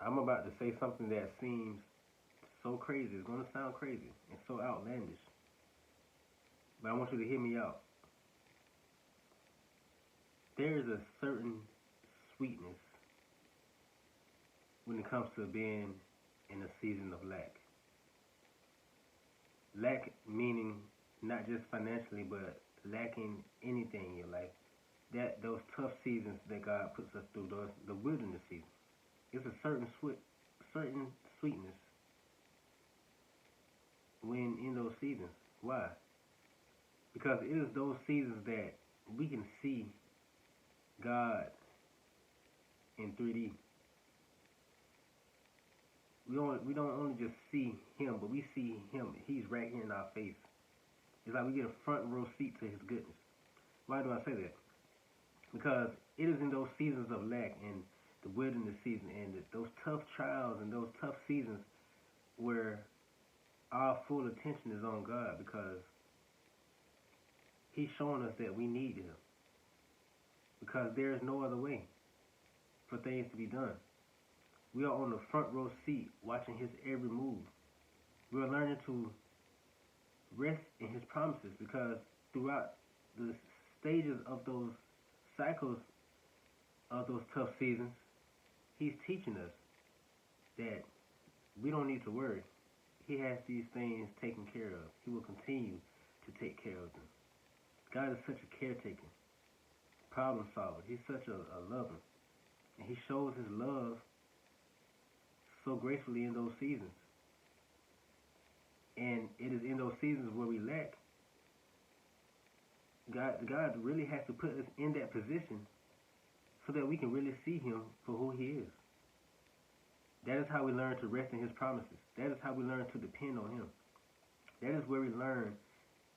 I'm about to say something that seems so crazy. It's gonna sound crazy and so outlandish, but I want you to hear me out. There is a certain sweetness when it comes to being in a season of lack. Lack meaning not just financially, but lacking anything in your life. That those tough seasons that God puts us through, those the wilderness season. It's a certain sweetness when in those seasons. Why? Because it is those seasons that we can see God in 3D. We don't only just see Him, but we see Him. He's right here in our face. It's like we get a front row seat to His goodness. Why do I say that? Because it is in those seasons of lack and the wilderness season and those tough trials and those tough seasons where our full attention is on God because He's showing us that we need Him. Because there is no other way for things to be done. We are on the front row seat watching His every move. We are learning to rest in His promises because throughout the stages of those cycles of those tough seasons, He's teaching us that we don't need to worry. He has these things taken care of. He will continue to take care of them. God is such a caretaker, problem solver. He's such a lover. And He shows His love so gracefully in those seasons. And it is in those seasons where we lack. God really has to put us in that position so that we can really see Him for who He is. That is how we learn to rest in His promises. That is how we learn to depend on Him. That is where we learn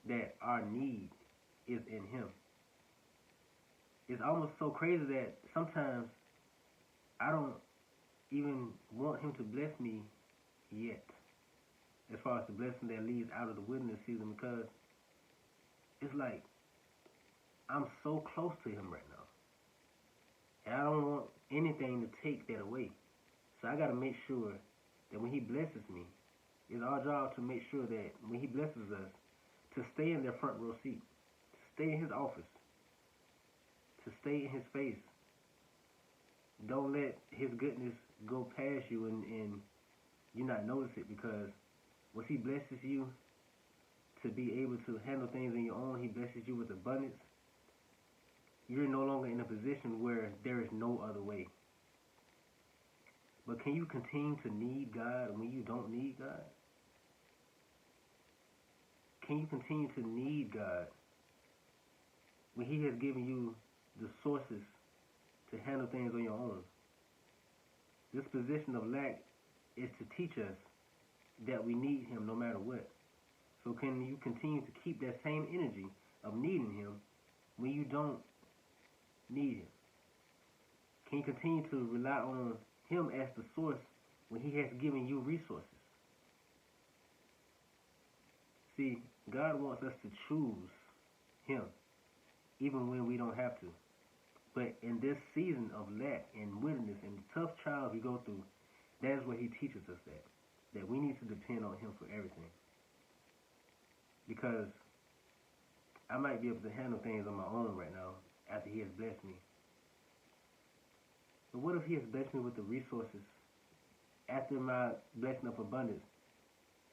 that our need is in Him. It's almost so crazy that sometimes I don't even want Him to bless me yet, as far as the blessing that leads out of the wilderness season, because it's like I'm so close to Him right now. And I don't want anything to take that away. So I got to make sure that when He blesses me, it's our job to make sure that when He blesses us, to stay in their front row seat, to stay in His office, to stay in His face. Don't let His goodness go past you and you not notice it, because once He blesses you to be able to handle things on your own, He blesses you with abundance. You're no longer in a position where there is no other way. But can you continue to need God when you don't need God? Can you continue to need God when He has given you the sources to handle things on your own? This position of lack is to teach us that we need Him no matter what. So can you continue to keep that same energy of needing Him when you don't need Him? Can you continue to rely on Him as the source when He has given you resources? See, God wants us to choose Him even when we don't have to. But in this season of lack and wilderness and the tough trials we go through, that is where He teaches us that we need to depend on Him for everything. Because I might be able to handle things on my own right now after He has blessed me. But what if He has blessed me with the resources after my blessing of abundance,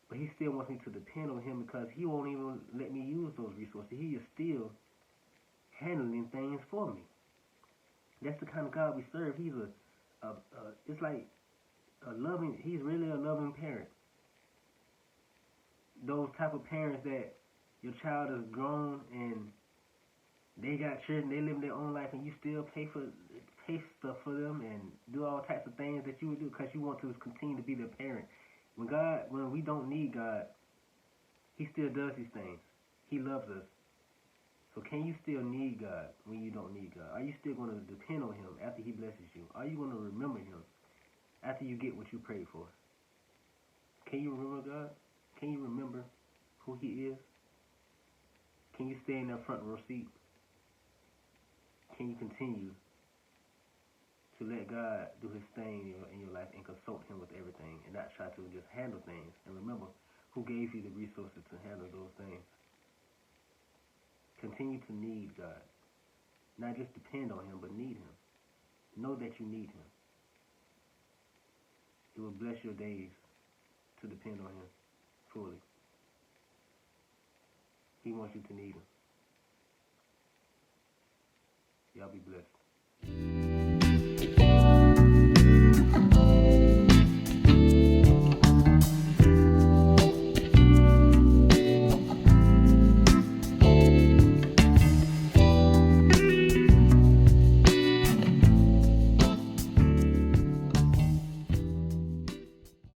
but He still wants me to depend on Him because He won't even let me use those resources? He is still handling things for me. That's the kind of God we serve. He's it's like a loving. He's really a loving parent. Those type of parents that your child is grown and they got children, they live their own life, and you still pay stuff for them and do all types of things that you would do because you want to continue to be their parent. When we don't need God, He still does these things. He loves us. So can you still need God when you don't need God? Are you still going to depend on Him after He blesses you? Are you going to remember Him after you get what you prayed for? Can you remember God? Can you remember who He is? Can you stay in that front row seat? Can you continue to let God do his thing in your life and consult him with everything and not try to just handle things. And remember who gave you the resources to handle those things. Continue to need God. Not just depend on him, but need him. Know that you need him. It will bless your days to depend on him fully. He wants you to need him. Y'all be blessed.